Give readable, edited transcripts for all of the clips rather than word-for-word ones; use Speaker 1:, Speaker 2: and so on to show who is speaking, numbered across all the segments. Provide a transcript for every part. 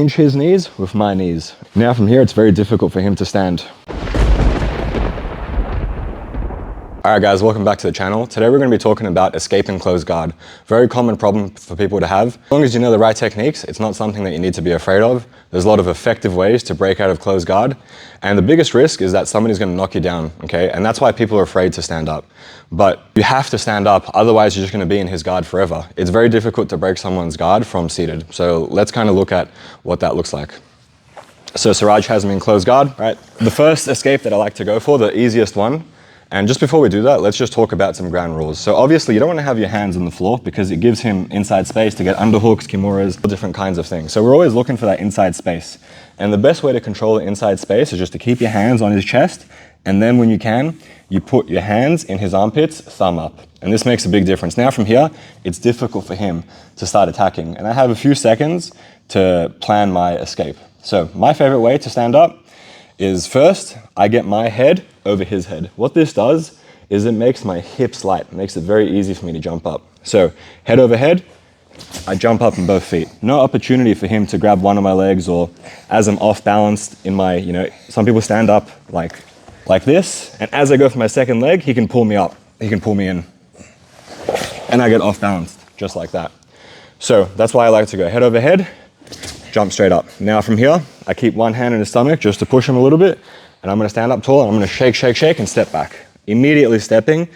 Speaker 1: pinch his knees with my knees. Now from here, it's very difficult for him to stand. All right guys, welcome back to the channel. Today we're going to be talking about escaping closed guard. Very common problem for people to have. As long as you know the right techniques, it's not something that you need to be afraid of. There's a lot of effective ways to break out of closed guard. And the biggest risk is that somebody's going to knock you down, okay? And that's why people are afraid to stand up. But you have to stand up, otherwise you're just going to be in his guard forever. It's very difficult to break someone's guard from seated. So let's kind of look at what that looks like. So Siraj has me in closed guard, right? The first escape that I like to go for, the easiest one. And just before we do that, let's just talk about some ground rules. So obviously you don't want to have your hands on the floor because it gives him inside space to get underhooks, kimuras, different kinds of things. So we're always looking for that inside space. And the best way to control the inside space is just to keep your hands on his chest. And then when you can, you put your hands in his armpits, thumb up. And this makes a big difference. Now from here, it's difficult for him to start attacking. And I have a few seconds to plan my escape. So my favorite way to stand up is first, I get my head over his head. What this does is it makes my hips light. It makes it very easy for me to jump up. So head over head, I jump up on both feet. No opportunity for him to grab one of my legs, or as I'm off balanced in my, some people stand up like this, and as I go for my second leg, he can pull me up. He can pull me in. And I get off balanced, just like that. So that's why I like to go head over head, jump straight up. Now from here, I keep one hand in his stomach just to push him a little bit, and I'm gonna stand up tall and I'm gonna shake, shake, shake and step back. Immediately stepping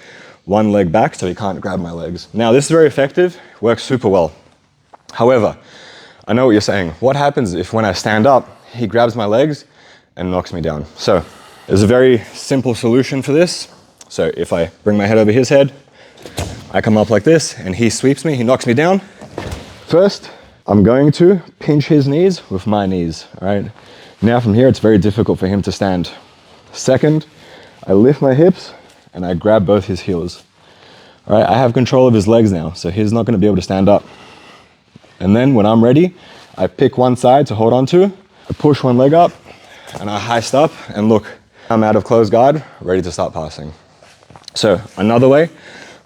Speaker 1: one leg back so he can't grab my legs. Now this is very effective, works super well. However, I know what you're saying. What happens if when I stand up, he grabs my legs and knocks me down? So there's a very simple solution for this. So if I bring my head over his head, I come up like this and he sweeps me, he knocks me down. First, I'm going to pinch his knees with my knees, all right? Now from here, it's very difficult for him to stand. Second, I lift my hips and I grab both his heels. All right, I have control of his legs now, so he's not gonna be able to stand up. And then when I'm ready, I pick one side to hold on to, I push one leg up and I heist up, and look, I'm out of closed guard, ready to start passing. So another way,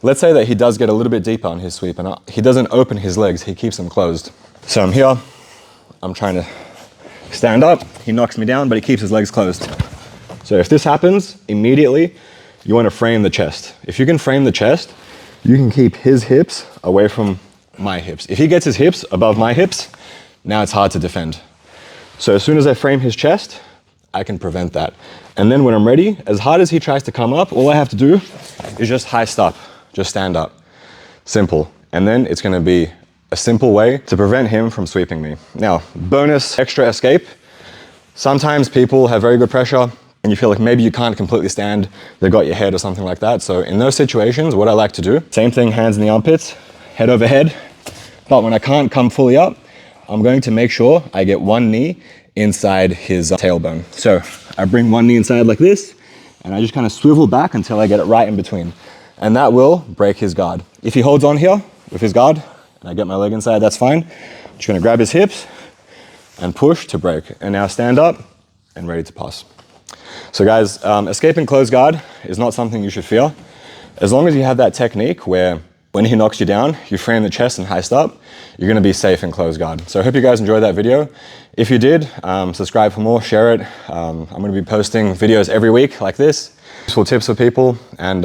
Speaker 1: let's say that he does get a little bit deeper on his sweep and he doesn't open his legs, he keeps them closed. So I'm here, I'm trying to stand up, he knocks me down, but he keeps his legs closed. So if this happens, immediately, you want to frame the chest. If you can frame the chest, you can keep his hips away from my hips. If he gets his hips above my hips, now it's hard to defend. So as soon as I frame his chest, I can prevent that. And then when I'm ready, as hard as he tries to come up, all I have to do is just heist up, just stand up. Simple. And then it's going to be a simple way to prevent him from sweeping me. Now, bonus extra escape. Sometimes people have very good pressure and you feel like maybe you can't completely stand, they've got your head or something like that. So in those situations, what I like to do, same thing, hands in the armpits, head over head. But when I can't come fully up, I'm going to make sure I get one knee inside his tailbone. So I bring one knee inside like this, and I just kind of swivel back until I get it right in between. And that will break his guard. If he holds on here with his guard, and I get my leg inside, that's fine. I'm just gonna grab his hips and push to break. And now stand up and ready to pass. So guys, escaping closed guard is not something you should fear. As long as you have that technique where when he knocks you down, you frame the chest and heist up, you're gonna be safe in closed guard. So I hope you guys enjoyed that video. If you did, subscribe for more, share it. I'm gonna be posting videos every week like this. Useful tips for people. And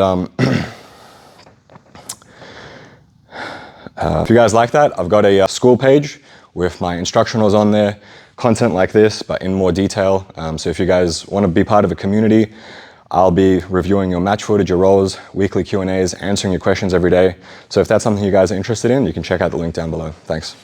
Speaker 1: if you guys like that, I've got a school page with my instructionals on there, content like this, but in more detail. So if you guys want to be part of a community, I'll be reviewing your match footage, your roles, weekly Q&As, answering your questions every day. So if that's something you guys are interested in, you can check out the link down below. Thanks.